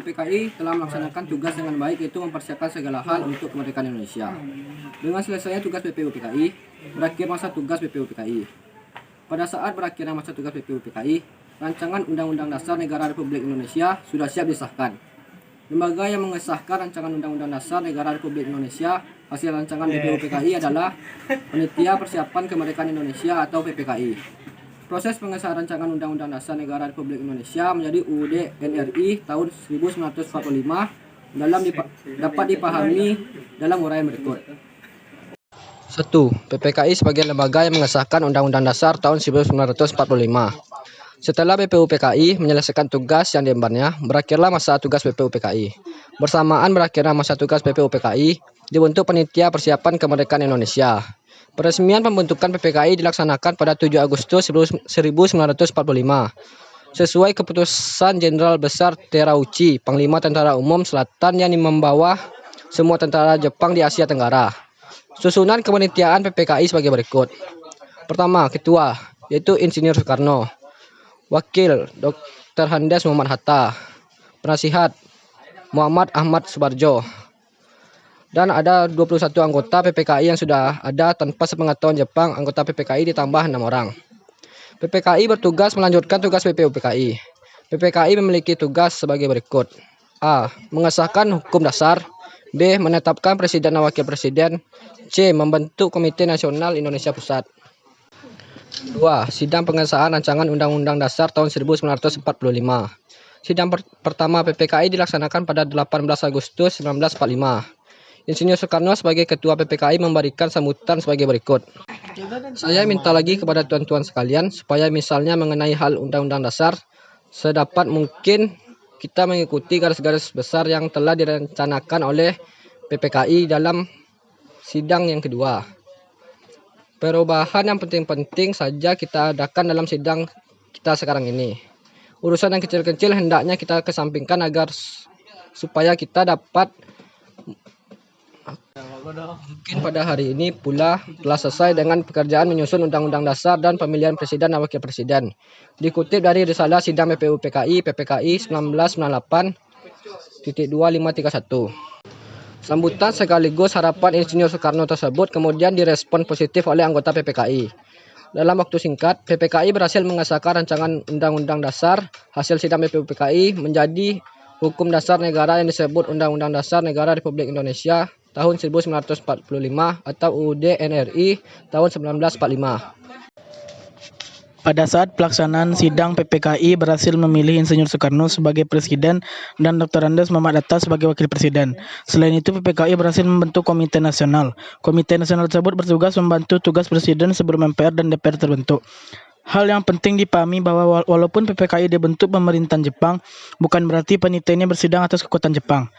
PPUPKI telah melaksanakan tugas dengan baik, yaitu mempersiapkan segala hal untuk kemerdekaan Indonesia. Dengan selesainya tugas PPUPKI, berakhir masa tugas PPUPKI. Pada saat berakhirnya masa tugas PPUPKI, rancangan Undang-Undang Dasar Negara Republik Indonesia sudah siap disahkan. Lembaga yang mengesahkan rancangan Undang-Undang Dasar Negara Republik Indonesia hasil rancangan PPUPKI adalah Panitia Persiapan Kemerdekaan Indonesia atau PPKI. Proses pengesahan rancangan Undang-Undang Dasar Negara Republik Indonesia menjadi UUD NRI tahun 1945 dapat dipahami dalam uraian berikut. 1. PPKI sebagai lembaga yang mengesahkan Undang-Undang Dasar tahun 1945. Setelah PPUPKI menyelesaikan tugas yang diembannya, berakhirlah masa tugas PPUPKI. Bersamaan berakhirnya masa tugas PPUPKI, dibentuk Panitia Persiapan Kemerdekaan Indonesia. Peresmian pembentukan PPKI dilaksanakan pada 7 Agustus 1945 sesuai keputusan Jenderal Besar Terauchi, Panglima Tentara Umum Selatan yang membawa semua tentara Jepang di Asia Tenggara. Susunan kepanitiaan PPKI sebagai berikut. Pertama, Ketua, yaitu Insinyur Soekarno. Wakil, Dr. Andes Muhammad Hatta. Penasihat, Muhammad Ahmad Subarjo. Dan ada 21 anggota PPKI yang sudah ada tanpa sepengetahuan Jepang. Anggota PPKI ditambah 6 orang. PPKI bertugas melanjutkan tugas PPUPKI. PPKI memiliki tugas sebagai berikut. A. Mengesahkan hukum dasar. B. Menetapkan presiden dan wakil presiden. C. Membentuk Komite Nasional Indonesia Pusat. 2. Sidang pengesahan rancangan Undang-Undang Dasar tahun 1945. Sidang pertama PPKI dilaksanakan pada 18 Agustus 1945. Insinyur Soekarno sebagai Ketua PPKI memberikan sambutan sebagai berikut. Saya minta lagi kepada tuan-tuan sekalian supaya misalnya mengenai hal Undang-Undang Dasar, sedapat mungkin kita mengikuti garis-garis besar yang telah direncanakan oleh PPKI dalam sidang yang kedua. Perubahan yang penting-penting saja kita adakan dalam sidang kita sekarang ini. Urusan yang kecil-kecil hendaknya kita kesampingkan agar supaya kita dapat mungkin pada hari ini pula telah selesai dengan pekerjaan menyusun Undang-Undang Dasar dan pemilihan Presiden dan Wakil Presiden. Dikutip dari Risalah Sidang PPUPKI, PPKI 1998.2531. Sambutan sekaligus harapan Insinyur Soekarno tersebut kemudian direspon positif oleh anggota PPKI. Dalam waktu singkat, PPKI berhasil mengesahkan rancangan Undang-Undang Dasar hasil sidang PPUPKI menjadi Hukum Dasar Negara yang disebut Undang-Undang Dasar Negara Republik Indonesia tahun 1945 atau UUD NRI tahun 1945. Pada saat pelaksanaan sidang PPKI berhasil memilih Insinyur Soekarno sebagai Presiden dan Dr. Andes Muhammad Hatta sebagai Wakil Presiden. Selain itu, PPKI berhasil membentuk Komite Nasional. Komite Nasional tersebut bertugas membantu tugas Presiden sebelum MPR dan DPR terbentuk. Hal yang penting dipahami bahwa walaupun PPKI dibentuk pemerintahan Jepang, bukan berarti panitia ini bersidang atas kekuatan Jepang.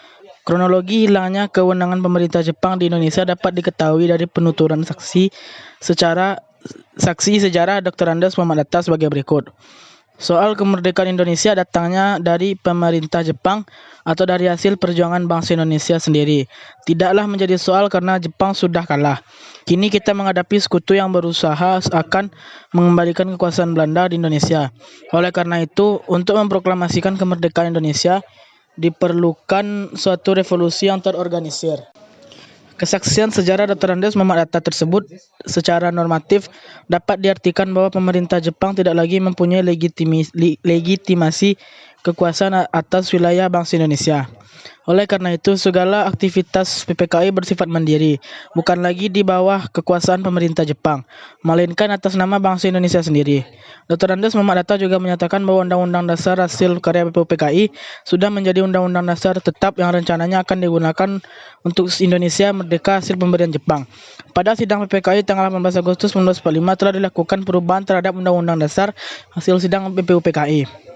Kronologi hilangnya kewenangan pemerintah Jepang di Indonesia dapat diketahui dari penuturan saksi sejarah Dr. Andes Muhammad Hatta sebagai berikut. Soal kemerdekaan Indonesia datangnya dari pemerintah Jepang atau dari hasil perjuangan bangsa Indonesia sendiri. Tidaklah menjadi soal karena Jepang sudah kalah. Kini kita menghadapi sekutu yang berusaha akan mengembalikan kekuasaan Belanda di Indonesia. Oleh karena itu, untuk memproklamasikan kemerdekaan Indonesia, diperlukan suatu revolusi yang terorganisir. Kesaksian sejarah Dr. Andes Muhammad Hatta tersebut secara normatif dapat diartikan bahwa pemerintah Jepang tidak lagi mempunyai legitimasi kekuasaan atas wilayah bangsa Indonesia. Oleh karena itu, segala aktivitas PPKI bersifat mandiri, bukan lagi di bawah kekuasaan pemerintah Jepang, melainkan atas nama bangsa Indonesia sendiri. Dr. Andes Muhammad Hatta juga menyatakan bahwa Undang-Undang Dasar hasil karya PPKI sudah menjadi Undang-Undang Dasar tetap yang rencananya akan digunakan untuk Indonesia merdeka hasil pemberian Jepang. Pada sidang PPKI tanggal 18 Agustus 1945 telah dilakukan perubahan terhadap Undang-Undang Dasar hasil sidang PPUPKI.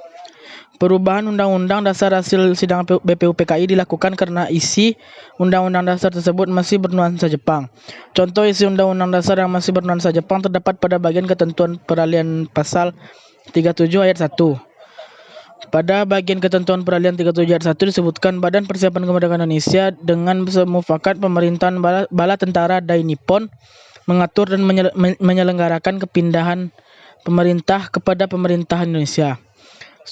Perubahan Undang-Undang Dasar hasil sidang BPUPKI dilakukan karena isi Undang-Undang Dasar tersebut masih bernuansa Jepang. Contoh isi Undang-Undang Dasar yang masih bernuansa Jepang terdapat pada bagian ketentuan peralihan pasal 37 ayat 1. Pada bagian ketentuan peralihan 37 ayat 1 disebutkan Badan Persiapan Kemerdekaan Indonesia dengan semufakat pemerintahan bala tentara Dai Nippon mengatur dan menyelenggarakan kepindahan pemerintah kepada pemerintahan Indonesia.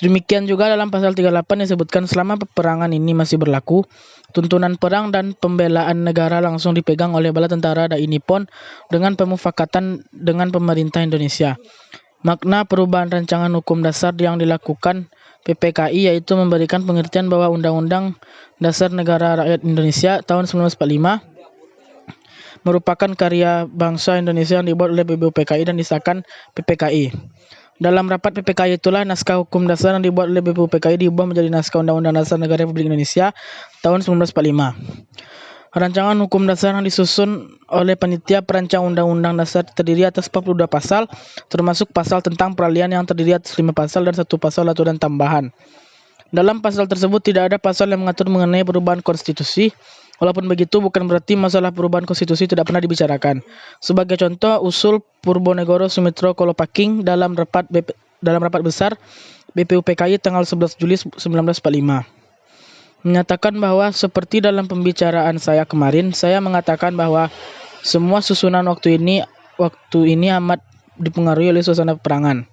Demikian juga dalam pasal 38 disebutkan selama peperangan ini masih berlaku, tuntunan perang dan pembelaan negara langsung dipegang oleh bala tentara ini pun dengan pemufakatan dengan pemerintah Indonesia. Makna perubahan rancangan hukum dasar yang dilakukan PPKI yaitu memberikan pengertian bahwa Undang-Undang Dasar Negara Rakyat Indonesia tahun 1945 merupakan karya bangsa Indonesia yang dibuat oleh BPUPKI dan disahkan PPKI. Dalam rapat PPKI itulah naskah hukum dasar yang dibuat oleh BPUPKI diubah menjadi naskah Undang-Undang Dasar Negara Republik Indonesia tahun 1945. Rancangan hukum dasar yang disusun oleh panitia perancang Undang-Undang Dasar terdiri atas 42 pasal, termasuk pasal tentang peralihan yang terdiri atas 5 pasal dan 1 pasal aturan tambahan. Dalam pasal tersebut tidak ada pasal yang mengatur mengenai perubahan konstitusi. Walaupun begitu, bukan berarti masalah perubahan konstitusi tidak pernah dibicarakan. Sebagai contoh, usul Purbonegoro Sumitro Kolopaking dalam rapat besar BPUPKI tanggal 11 Juli 1945 menyatakan bahwa seperti dalam pembicaraan saya kemarin, saya mengatakan bahwa semua susunan waktu ini amat dipengaruhi oleh suasana peperangan.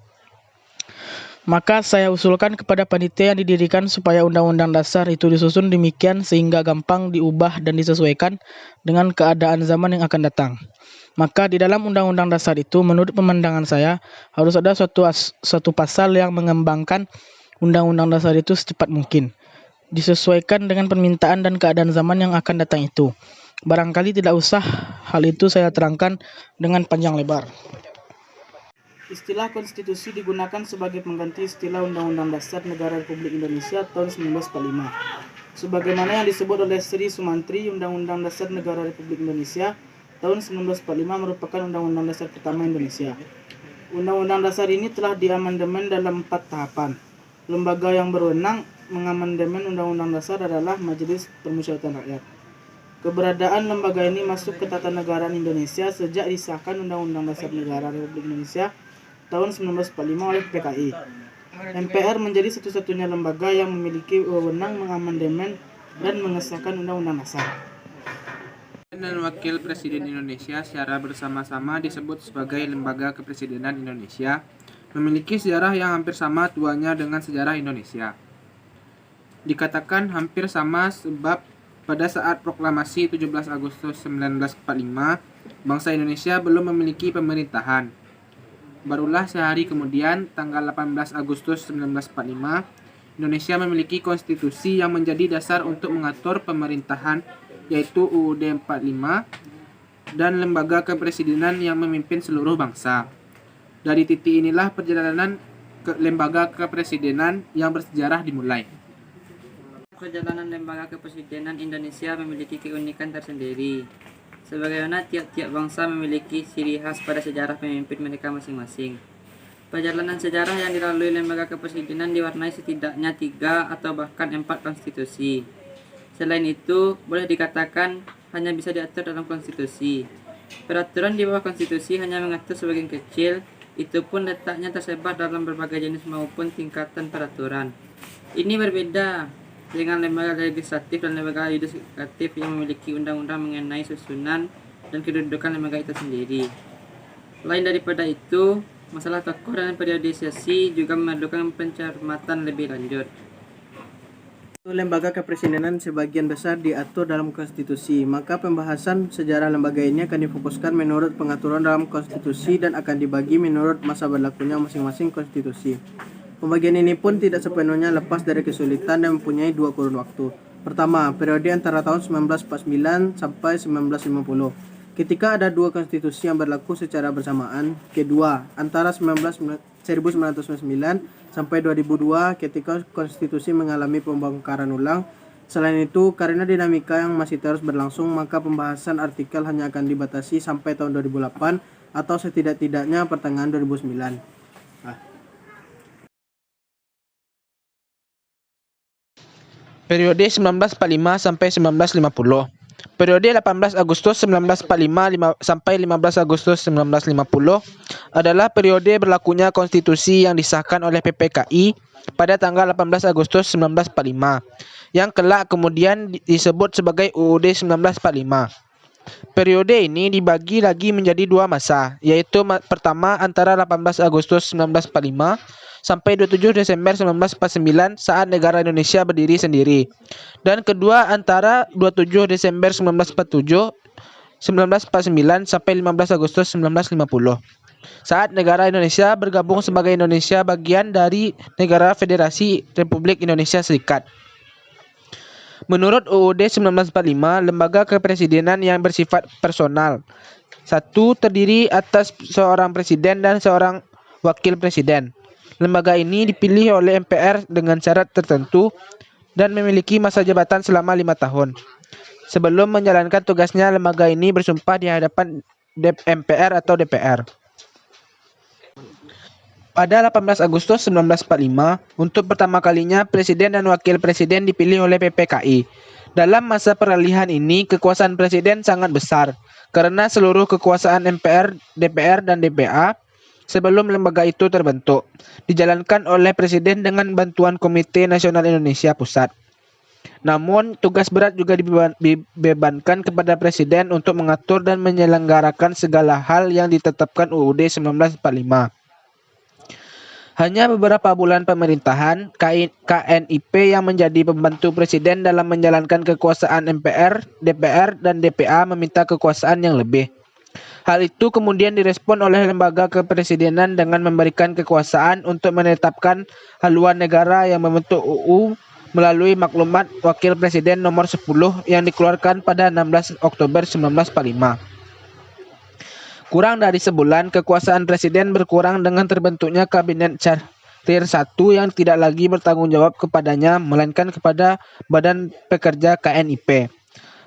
Maka saya usulkan kepada panitia yang didirikan supaya Undang-Undang Dasar itu disusun demikian sehingga gampang diubah dan disesuaikan dengan keadaan zaman yang akan datang. Maka di dalam Undang-Undang Dasar itu menurut pemandangan saya harus ada suatu pasal yang mengembangkan Undang-Undang Dasar itu secepat mungkin, disesuaikan dengan permintaan dan keadaan zaman yang akan datang itu. Barangkali tidak usah hal itu saya terangkan dengan panjang lebar. Istilah konstitusi digunakan sebagai pengganti istilah Undang-Undang Dasar Negara Republik Indonesia tahun 1945. Sebagaimana yang disebut oleh Sri Sumantri, Undang-Undang Dasar Negara Republik Indonesia tahun 1945 merupakan Undang-Undang Dasar pertama Indonesia. Undang-Undang Dasar ini telah diamandemen dalam 4 tahapan. Lembaga yang berwenang mengamandemen Undang-Undang Dasar adalah Majelis Permusyawaratan Rakyat. Keberadaan lembaga ini masuk ke Tatanegaraan Indonesia sejak disahkan Undang-Undang Dasar Negara Republik Indonesia tahun 1945 oleh PKI. MPR menjadi satu-satunya lembaga yang memiliki wewenang mengamandemen dan mengesahkan Undang-Undang Dasar. Dan Wakil Presiden Indonesia secara bersama-sama disebut sebagai Lembaga Kepresidenan Indonesia, memiliki sejarah yang hampir sama tuanya dengan sejarah Indonesia. Dikatakan hampir sama sebab pada saat proklamasi 17 Agustus 1945, bangsa Indonesia belum memiliki pemerintahan. Barulah sehari kemudian, tanggal 18 Agustus 1945, Indonesia memiliki konstitusi yang menjadi dasar untuk mengatur pemerintahan, yaitu UUD 45, dan lembaga kepresidenan yang memimpin seluruh bangsa. Dari titik inilah perjalanan lembaga kepresidenan yang bersejarah dimulai. Perjalanan lembaga kepresidenan Indonesia memiliki keunikan tersendiri. Sebagaimana tiap-tiap bangsa memiliki ciri khas pada sejarah pemimpin mereka masing-masing. Perjalanan sejarah yang dilalui lembaga kepresidenan diwarnai setidaknya 3 atau bahkan 4 konstitusi. Selain itu, boleh dikatakan hanya bisa diatur dalam konstitusi. Peraturan di bawah konstitusi hanya mengatur sebagian kecil, itu pun letaknya tersebar dalam berbagai jenis maupun tingkatan peraturan. Ini berbeda dengan lembaga legislatif dan lembaga yudikatif yang memiliki undang-undang mengenai susunan dan kedudukan lembaga itu sendiri. Lain daripada itu, masalah tokoh dan periodisasi juga memerlukan pencermatan lebih lanjut. Lembaga kepresidenan sebagian besar diatur dalam konstitusi, maka pembahasan sejarah lembaga ini akan difokuskan menurut pengaturan dalam konstitusi dan akan dibagi menurut masa berlakunya masing-masing konstitusi. Pembagian ini pun tidak sepenuhnya lepas dari kesulitan dan mempunyai 2 kurun waktu. Pertama, periode antara tahun 1949 sampai 1950, ketika ada 2 konstitusi yang berlaku secara bersamaan. Kedua, antara 1999 sampai 2002, ketika konstitusi mengalami pembongkaran ulang. Selain itu, karena dinamika yang masih terus berlangsung, maka pembahasan artikel hanya akan dibatasi sampai tahun 2008 atau setidak-tidaknya pertengahan 2009. Periode 1945 sampai 1950. Periode 18 Agustus 1945 sampai 15 Agustus 1950 adalah periode berlakunya konstitusi yang disahkan oleh PPKI pada tanggal 18 Agustus 1945, yang kelak kemudian disebut sebagai UUD 1945. Periode ini dibagi lagi menjadi 2 masa, yaitu pertama antara 18 Agustus 1945 sampai 27 Desember 1949 saat negara Indonesia berdiri sendiri. Dan kedua antara 27 Desember 1949 sampai 15 Agustus 1950 saat negara Indonesia bergabung sebagai Indonesia bagian dari Negara Federasi Republik Indonesia Serikat. Menurut UUD 1945, lembaga kepresidenan yang bersifat personal. 1. Terdiri atas seorang presiden dan seorang wakil presiden. Lembaga ini dipilih oleh MPR dengan syarat tertentu dan memiliki masa jabatan selama 5 tahun. Sebelum menjalankan tugasnya, lembaga ini bersumpah di hadapan MPR atau DPR. Pada 18 Agustus 1945, untuk pertama kalinya Presiden dan Wakil Presiden dipilih oleh PPKI. Dalam masa peralihan ini, kekuasaan Presiden sangat besar, karena seluruh kekuasaan MPR, DPR, dan DPA sebelum lembaga itu terbentuk, dijalankan oleh Presiden dengan bantuan Komite Nasional Indonesia Pusat. Namun, tugas berat juga dibebankan kepada Presiden untuk mengatur dan menyelenggarakan segala hal yang ditetapkan UUD 1945. Hanya beberapa bulan pemerintahan, KNIP yang menjadi pembantu Presiden dalam menjalankan kekuasaan MPR, DPR, dan DPA meminta kekuasaan yang lebih. Hal itu kemudian direspon oleh lembaga kepresidenan dengan memberikan kekuasaan untuk menetapkan haluan negara yang membentuk UU melalui maklumat Wakil Presiden nomor 10 yang dikeluarkan pada 16 Oktober 1945. Kurang dari sebulan, kekuasaan Presiden berkurang dengan terbentuknya Kabinet Catir 1 yang tidak lagi bertanggung jawab kepadanya, melainkan kepada Badan Pekerja KNIP.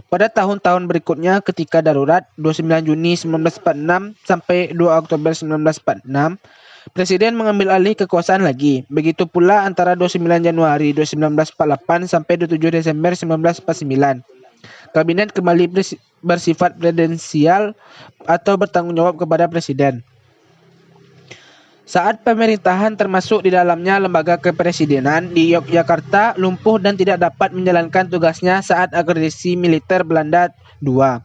Pada tahun-tahun berikutnya, ketika darurat 29 Juni 1946 sampai 2 Oktober 1946, Presiden mengambil alih kekuasaan lagi. Begitu pula antara 29 Januari 1948 sampai 27 Desember 1949. Kabinet kembali bersifat presidensial atau bertanggung jawab kepada Presiden. Saat pemerintahan termasuk di dalamnya lembaga kepresidenan di Yogyakarta lumpuh dan tidak dapat menjalankan tugasnya saat agresi militer Belanda II.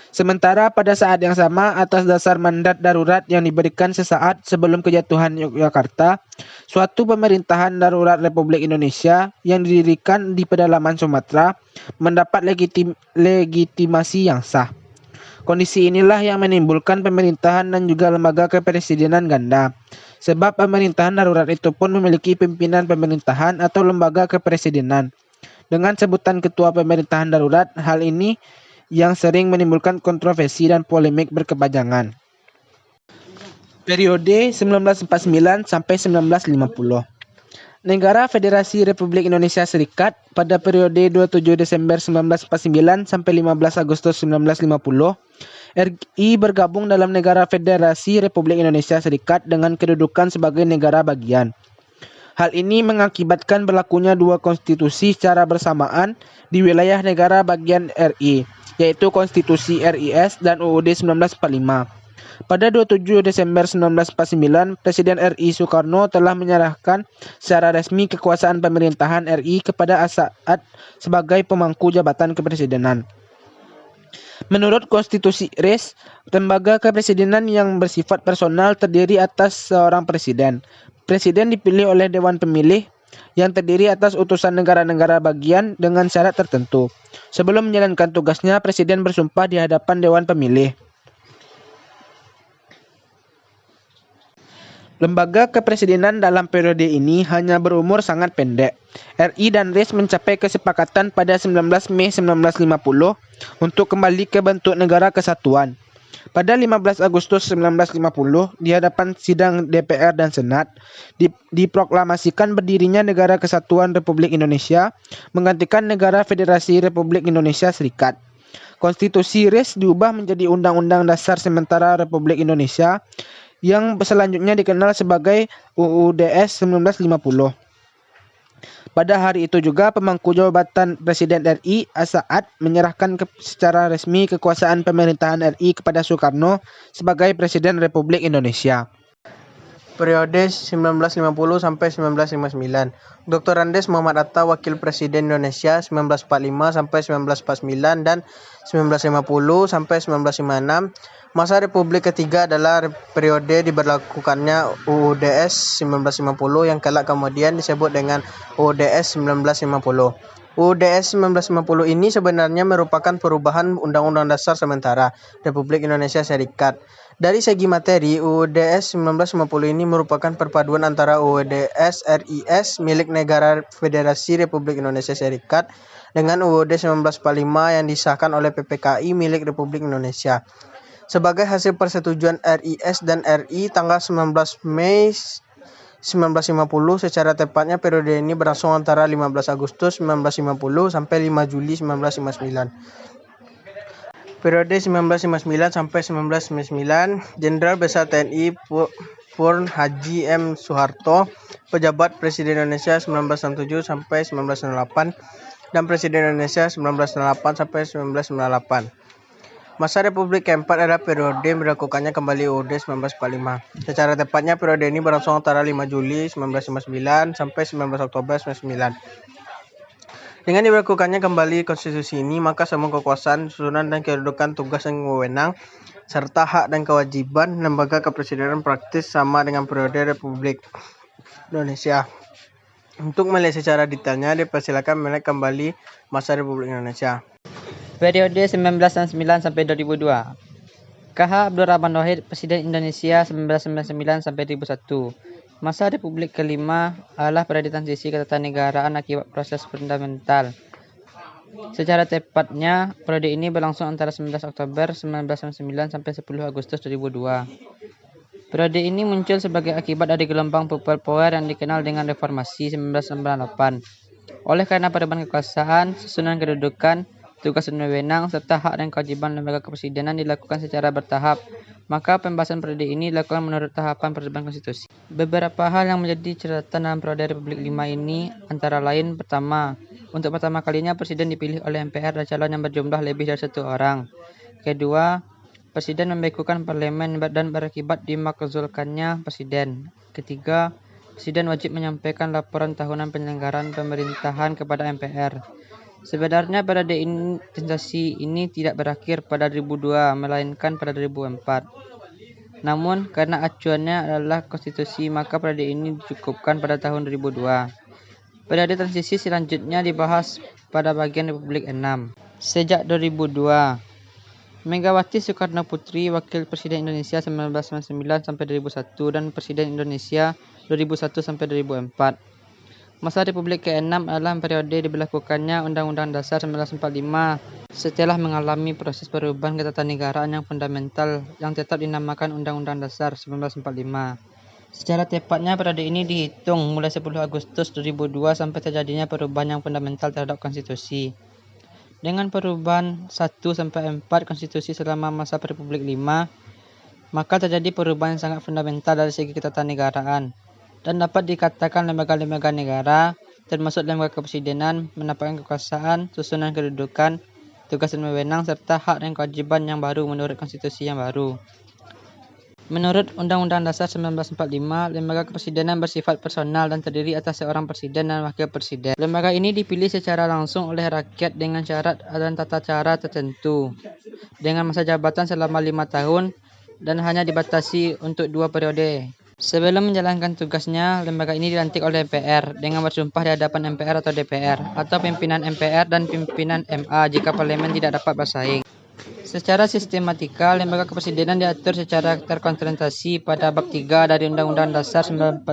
Sementara pada saat yang sama, atas dasar mandat darurat yang diberikan sesaat sebelum kejatuhan Yogyakarta, suatu pemerintahan darurat Republik Indonesia yang didirikan di pedalaman Sumatera mendapat legitimasi yang sah. Kondisi inilah yang menimbulkan pemerintahan dan juga lembaga kepresidenan ganda. Sebab pemerintahan darurat itu pun memiliki pimpinan pemerintahan atau lembaga kepresidenan. Dengan sebutan ketua pemerintahan darurat, hal ini yang sering menimbulkan kontroversi dan polemik berkepanjangan. Periode 1949 sampai 1950. Negara Federasi Republik Indonesia Serikat pada periode 27 Desember 1949 sampai 15 Agustus 1950, RI bergabung dalam Negara Federasi Republik Indonesia Serikat dengan kedudukan sebagai negara bagian. Hal ini mengakibatkan berlakunya dua konstitusi secara bersamaan di wilayah negara bagian RI, yaitu Konstitusi RIS dan UUD 1945. Pada 27 Desember 1949, Presiden RI Soekarno telah menyerahkan secara resmi kekuasaan pemerintahan RI kepada As'ad sebagai pemangku jabatan kepresidenan. Menurut Konstitusi RIS, lembaga kepresidenan yang bersifat personal terdiri atas seorang presiden. Presiden dipilih oleh Dewan Pemilih yang terdiri atas utusan negara-negara bagian dengan syarat tertentu. Sebelum menjalankan tugasnya, Presiden bersumpah di hadapan Dewan Pemilih. Lembaga kepresidenan dalam periode ini hanya berumur sangat pendek. RI dan RIS mencapai kesepakatan pada 19 Mei 1950 untuk kembali ke bentuk negara kesatuan. Pada 15 Agustus 1950, di hadapan sidang DPR dan Senat, diproklamasikan berdirinya Negara Kesatuan Republik Indonesia, menggantikan Negara Federasi Republik Indonesia Serikat. Konstitusi RIS diubah menjadi Undang-Undang Dasar Sementara Republik Indonesia, yang selanjutnya dikenal sebagai UUDS 1950. Pada hari itu juga pemangku jabatan Presiden RI, As'ad, menyerahkan secara resmi kekuasaan pemerintahan RI kepada Soekarno sebagai Presiden Republik Indonesia. periode 1950 sampai 1959. Dr. Andes Muhammad Atta, Wakil Presiden Indonesia 1945 sampai 1949 dan 1950 sampai 1956. Masa Republik ketiga adalah periode diberlakukannya UUDS 1950 yang kelak kemudian disebut dengan UUDS 1950. UUDS 1950 ini sebenarnya merupakan perubahan Undang-Undang Dasar sementara Republik Indonesia Serikat. Dari segi materi, UUDS 1950 ini merupakan perpaduan antara UUDS RIS milik Negara Federasi Republik Indonesia Serikat dengan UUD 1945 yang disahkan oleh PPKI milik Republik Indonesia. Sebagai hasil persetujuan RIS dan RI tanggal 19 Mei 1950, secara tepatnya periode ini berlangsung antara 15 Agustus 1950 sampai 5 Juli 1959. Periode 1959 sampai 1999, Jenderal Besar TNI Purn Haji M. Soeharto, pejabat Presiden Indonesia 1967 sampai 1998 dan Presiden Indonesia 1998 sampai 1998. Masa Republik keempat adalah periode dilakukannya kembali UUD 1945. Secara tepatnya periode ini berlangsung antara 5 Juli 1959 sampai 19 Oktober 1999. Dengan dilakukannya kembali konstitusi ini, maka semua kekuasaan, susunan dan kedudukan tugas dan wewenang serta hak dan kewajiban lembaga kepresidenan praktis sama dengan periode Republik Indonesia. Untuk melihat secara detailnya, dipersilakan melihat kembali masa Republik Indonesia. Periode 1999 sampai 2002. KH Abdul Rahman Wahid, Presiden Indonesia 1999 sampai 2001. Masa Republik kelima adalah periode transisi ketatanegaraan akibat proses fundamental. Secara tepatnya, periode ini berlangsung antara 19 Oktober 1999 sampai 10 Agustus 2002. Periode ini muncul sebagai akibat dari gelombang people power yang dikenal dengan Reformasi 1998. Oleh karena perubahan kekuasaan, susunan kedudukan, tugas dan wewenang, serta hak dan kewajiban lembaga kepresidenan dilakukan secara bertahap, maka pembahasan periode ini dilakukan menurut tahapan perubahan konstitusi. Beberapa hal yang menjadi catatan dalam periode Republik 5 ini antara lain: pertama, untuk pertama kalinya Presiden dipilih oleh MPR dan calon yang berjumlah lebih dari 1 orang. Kedua, Presiden membekukan parlemen dan berakibat dimakzulkannya Presiden. Ketiga, Presiden wajib menyampaikan laporan tahunan penyelenggaraan pemerintahan kepada MPR. Sebenarnya periode transisi ini tidak berakhir pada 2002, melainkan pada 2004. Namun, karena acuannya adalah konstitusi, maka periode ini dicukupkan pada tahun 2002. Periode transisi selanjutnya dibahas pada bagian Republik 6. Sejak 2002, Megawati Soekarno Putri, Wakil Presiden Indonesia 1999 sampai 2001 dan Presiden Indonesia 2001 sampai 2004. Masa Republik ke-6 adalah periode diberlakukannya Undang-Undang Dasar 1945 setelah mengalami proses perubahan ketatanegaraan yang fundamental yang tetap dinamakan Undang-Undang Dasar 1945. Secara tepatnya periode ini dihitung mulai 10 Agustus 2002 sampai terjadinya perubahan yang fundamental terhadap konstitusi. Dengan perubahan 1-4 konstitusi selama masa Republik 5, maka terjadi perubahan yang sangat fundamental dari segi ketatanegaraan. Dan dapat dikatakan lembaga-lembaga negara, termasuk lembaga kepresidenan, mendapatkan kekuasaan, susunan kedudukan, tugas dan wewenang, serta hak dan kewajiban yang baru menurut konstitusi yang baru. Menurut Undang-Undang Dasar 1945, lembaga kepresidenan bersifat personal dan terdiri atas seorang presiden dan wakil presiden. Lembaga ini dipilih secara langsung oleh rakyat dengan syarat dan tata cara tertentu, dengan masa jabatan selama 5 tahun dan hanya dibatasi untuk 2 periode. Sebelum menjalankan tugasnya, lembaga ini dilantik oleh MPR dengan bersumpah di hadapan MPR atau DPR, atau pimpinan MPR dan pimpinan MA jika parlemen tidak dapat bersaing. Secara sistematika, lembaga kepresidenan diatur secara terkonsentrasi pada bab 3 dari Undang-Undang Dasar 1945.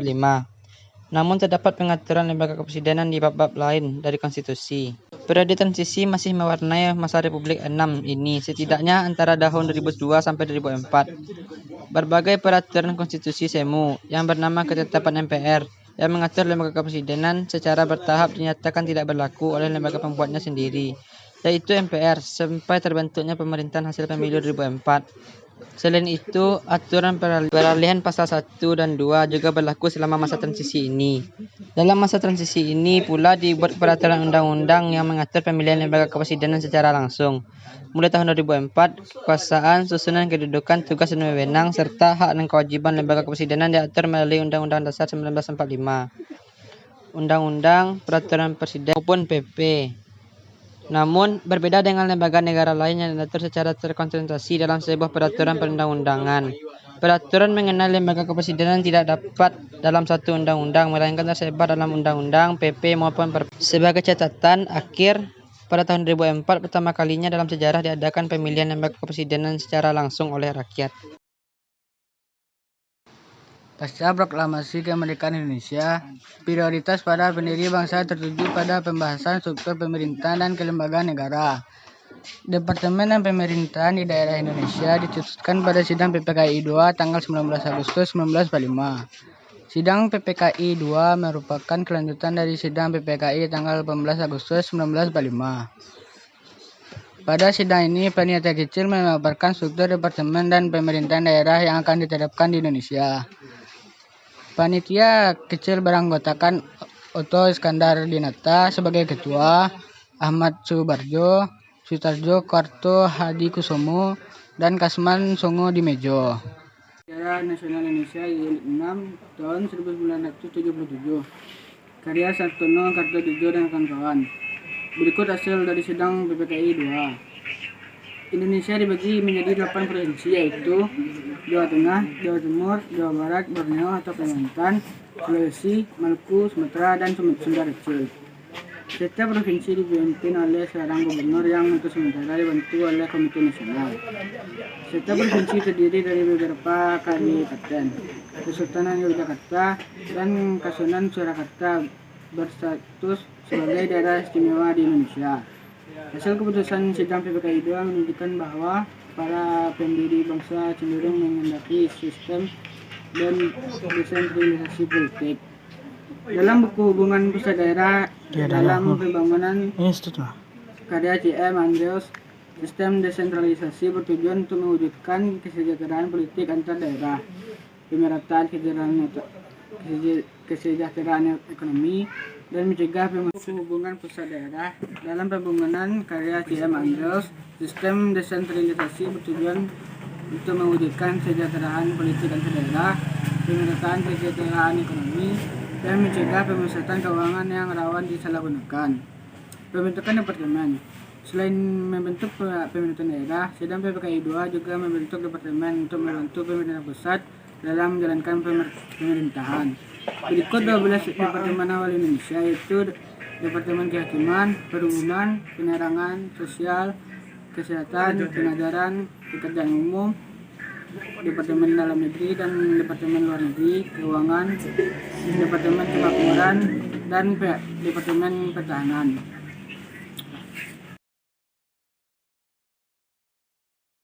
Namun terdapat pengaturan lembaga kepresidenan di bab-bab lain dari konstitusi. Periode transisi masih mewarnai masa Republik 6 ini, setidaknya antara tahun 2002 sampai 2004. Berbagai peraturan konstitusi semu yang bernama Ketetapan MPR yang mengatur lembaga kepresidenan secara bertahap dinyatakan tidak berlaku oleh lembaga pembuatnya sendiri, yaitu MPR, sampai terbentuknya pemerintahan hasil pemilu 2004. Selain itu, aturan peralihan pasal 1 dan 2 juga berlaku selama masa transisi ini. Dalam masa transisi ini pula dibuat peraturan undang-undang yang mengatur pemilihan lembaga kepresidenan secara langsung. Mulai tahun 2004, kekuasaan, susunan kedudukan, tugas dan wewenang, serta hak dan kewajiban lembaga kepresidenan diatur melalui Undang-Undang Dasar 1945, Undang-Undang Peraturan Presiden maupun PP. Namun, berbeda dengan lembaga negara lain yang diatur secara terkonsentrasi dalam sebuah peraturan perundang-undangan. Peraturan mengenai lembaga kepresidenan tidak dapat dalam satu undang-undang, melainkan tersebar dalam undang-undang, PP maupun Perpres. Sebagai catatan akhir, pada tahun 2004 pertama kalinya dalam sejarah diadakan pemilihan lembaga kepresidenan secara langsung oleh rakyat. Pasca proklamasi kemerdekaan Indonesia, prioritas para pendiri bangsa tertuju pada pembahasan struktur pemerintahan dan kelembagaan negara. Departemen dan Pemerintahan di Daerah Indonesia dicetuskan pada Sidang PPKI II tanggal 19 Agustus 1945. Sidang PPKI II merupakan kelanjutan dari Sidang PPKI tanggal 18 Agustus 1945. Pada sidang ini, panitia kecil memaparkan struktur departemen dan pemerintahan daerah yang akan diterapkan di Indonesia. Panitia kecil beranggotakan Otto Iskandar Dinata sebagai ketua, Ahmad Subarjo, Sutarjo Karto Hadi Kusumo, dan Kasman Songo Dimejo. Sejarah Nasional Indonesia Jilid 6 tahun 1977. Karya Sartono Kartodirjo dan kawan-kawan. Berikut hasil dari sidang PPKI II. Indonesia dibagi menjadi 8 provinsi, yaitu Jawa Tengah, Jawa Timur, Jawa Barat, Borneo atau Kalimantan, Sulawesi, Maluku, Sumatera, dan Sunda Kecil. Setiap provinsi dipimpin oleh seorang gubernur yang untuk sementara dibantu oleh Komite Nasional. Setiap provinsi terdiri dari beberapa kabupaten. Kesultanan Yogyakarta dan Kasunan Surakarta berstatus sebagai daerah istimewa di Indonesia. Hasil keputusan sidang PPKI II menunjukkan bahwa para pendiri bangsa cenderung menghendaki sistem dan desentralisasi politik. Dalam buku hubungan pusat daerah dalam pembangunan karya C.M. Andrews, sistem desentralisasi bertujuan untuk mewujudkan kesejahteraan politik antar daerah, pemerataan kesejahteraan ekonomi, dan mencegah hubungan pusat daerah. Dalam pembangunan karya C.M. Andrews, sistem desentralisasi bertujuan untuk mewujudkan kesejahteraan politik antar daerah, pemerataan kesejahteraan ekonomi, dan mencegah pemusatan keuangan yang rawan disalahgunakan. Pembentukan departemen. Selain membentuk pemerintahan daerah, sidang PPKI II juga membentuk departemen untuk membantu pemerintah pusat dalam menjalankan pemerintahan. Berikut 12 departemen awal Indonesia, yaitu Departemen Kehakiman, Perhubungan, Penerangan, Sosial, Kesehatan, Pengajaran, Pekerjaan Umum, Departemen Dalam Negeri dan Departemen Luar Negeri, Keuangan, Departemen Kemakmuran, dan Departemen Pertahanan.